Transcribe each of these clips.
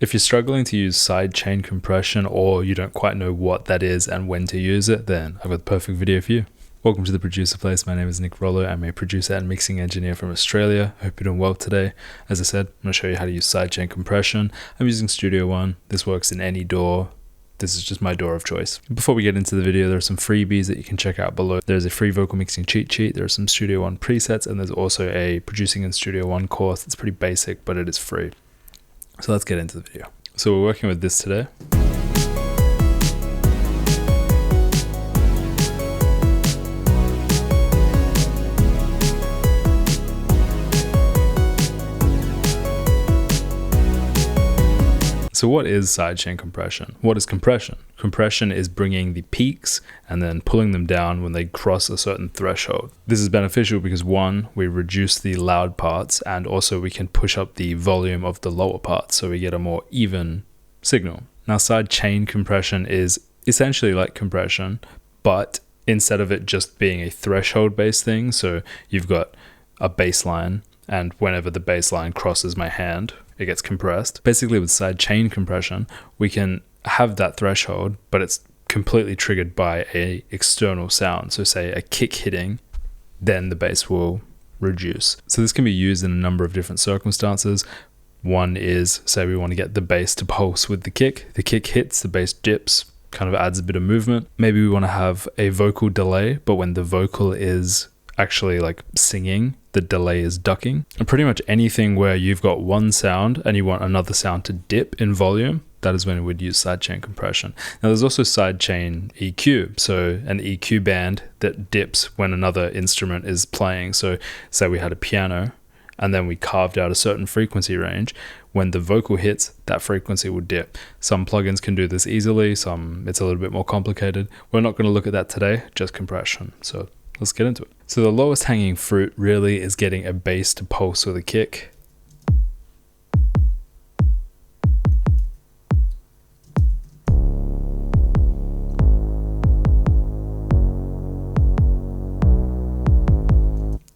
If you're struggling to use sidechain compression or you don't quite know what that is and when to use it, then I've got the perfect video for you. Welcome to the Producer Place. My name is Nick Rollo. I'm a producer and mixing engineer from Australia. I hope you're doing well today. As I said, I'm going to show you how to use sidechain compression. I'm using Studio One. This works in any DAW. This is just my DAW of choice. Before we get into the video, there are some freebies that you can check out below. There's a free vocal mixing cheat sheet. There are some Studio One presets, and there's also a producing in Studio One course. It's pretty basic, but it is free. So let's get into the video. So we're working with this today. So what is sidechain compression? What is compression? Compression is bringing the peaks and then pulling them down when they cross a certain threshold. This is beneficial because one, we reduce the loud parts, and also we can push up the volume of the lower parts so we get a more even signal. Now, sidechain compression is essentially like compression, but instead of it just being a threshold based thing, so you've got a baseline, and whenever the baseline crosses my hand, it gets compressed. Basically with sidechain compression, we can have that threshold, but it's completely triggered by an external sound. So say a kick hitting, then the bass will reduce. So this can be used in a number of different circumstances. One is, say we want to get the bass to pulse with the kick. The kick hits, the bass dips, kind of adds a bit of movement. Maybe we want to have a vocal delay, but when the vocal is actually like singing, the delay is ducking. And pretty much anything where you've got one sound and you want another sound to dip in volume, that is when we would use sidechain compression. Now there's also sidechain EQ, so an EQ band that dips when another instrument is playing. So say we had a piano and then we carved out a certain frequency range. When the vocal hits, that frequency will dip. Some plugins can do this easily, some it's a little bit more complicated. We're not going to look at that today, just compression. So let's get into it. So the lowest hanging fruit really is getting a bass to pulse with a kick.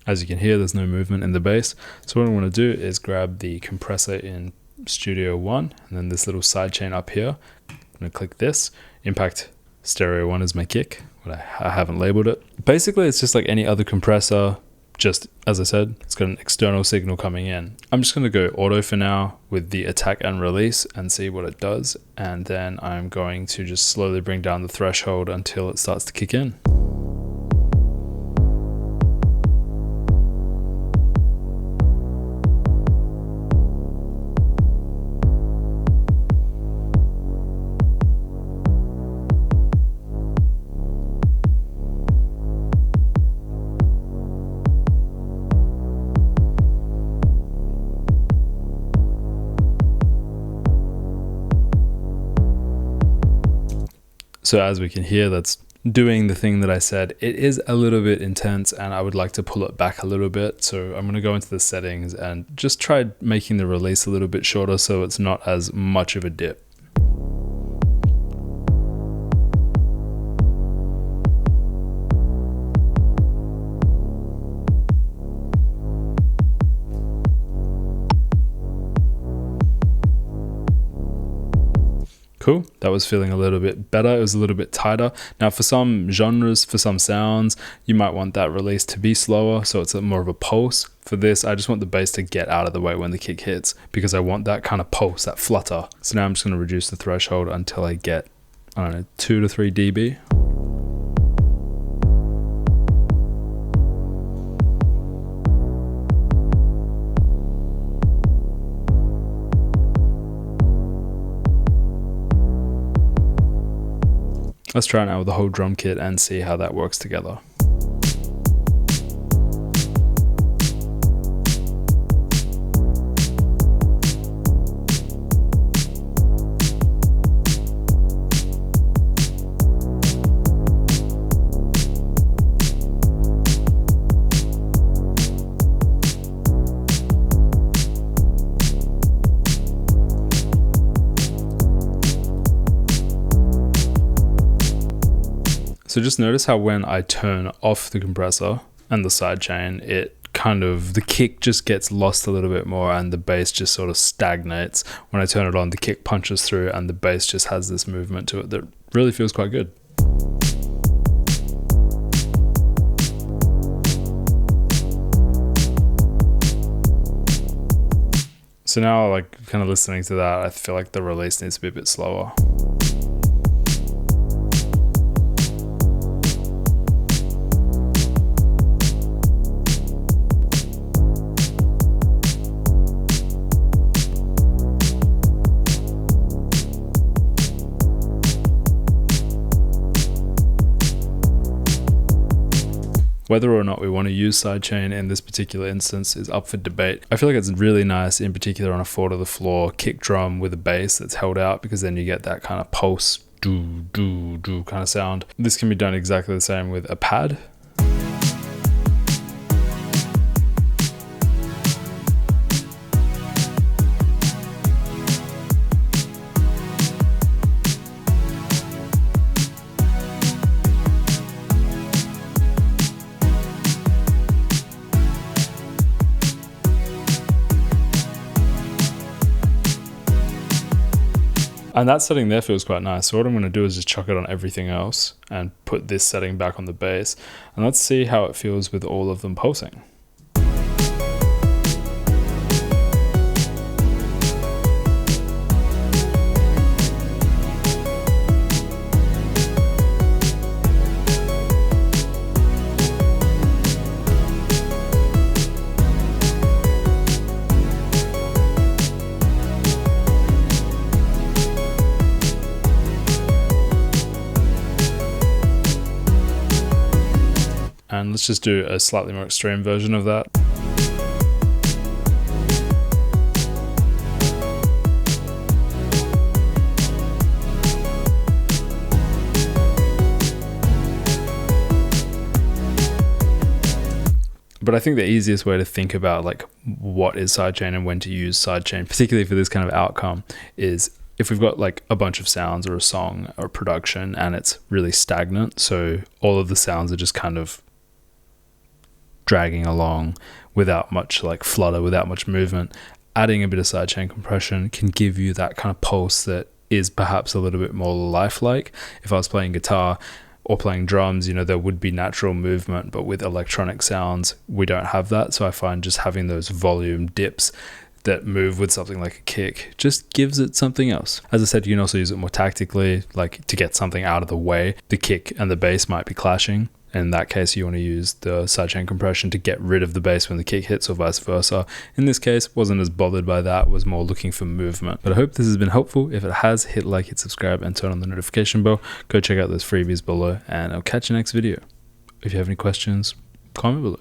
As you can hear, there's no movement in the bass. So what I want to do is grab the compressor in Studio One and then this little sidechain up here. I'm going to click this. Impact Stereo 1 is my kick, but I haven't labeled it. Basically, it's just like any other compressor. Just as I said, it's got an external signal coming in. I'm just going to go auto for now with the attack and release and see what it does. And then I'm going to just slowly bring down the threshold until it starts to kick in. So as we can hear, that's doing the thing that I said. It is a little bit intense and I would like to pull it back a little bit. So I'm going to go into the settings and just try making the release a little bit shorter so it's not as much of a dip. Cool, that was feeling a little bit better. It was a little bit tighter. Now for some genres, for some sounds, you might want that release to be slower, so it's more of a pulse. For this, I just want the bass to get out of the way when the kick hits because I want that kind of pulse, that flutter. So now I'm just going to reduce the threshold until I get, I don't know, 2 to 3 dB. Let's try it out with the whole drum kit and see how that works together. So just notice how when I turn off the compressor and the sidechain, it the kick just gets lost a little bit more and the bass just sort of stagnates. When I turn it on, the kick punches through and the bass just has this movement to it that really feels quite good. So now, like, kind of listening to that, I feel like the release needs to be a bit slower. Whether or not we want to use sidechain in this particular instance is up for debate. I feel like it's really nice, in particular on a 4-to-the-floor kick drum with a bass that's held out, because then you get that kind of pulse, do kind of sound. This can be done exactly the same with a pad. And that setting there feels quite nice. So what I'm going to do is just chuck it on everything else and put this setting back on the bass. And let's see how it feels with all of them pulsing. And let's just do a slightly more extreme version of that. But I think the easiest way to think about like what is sidechain and when to use sidechain, particularly for this kind of outcome, is if we've got like a bunch of sounds or a song or production and it's really stagnant, so all of the sounds are just kind of dragging along without much like flutter, without much movement, adding a bit of sidechain compression can give you that kind of pulse that is perhaps a little bit more lifelike. If I was playing guitar or playing drums, you know, there would be natural movement, but with electronic sounds, we don't have that. So I find just having those volume dips that move with something like a kick just gives it something else. As I said, you can also use it more tactically, like to get something out of the way. The kick and the bass might be clashing. In that case, you want to use the sidechain compression to get rid of the bass when the kick hits, or vice versa. In this case, wasn't as bothered by that, was more looking for movement. But I hope this has been helpful. If it has, hit like, hit subscribe, and turn on the notification bell. Go check out those freebies below, and I'll catch you next video. If you have any questions, comment below.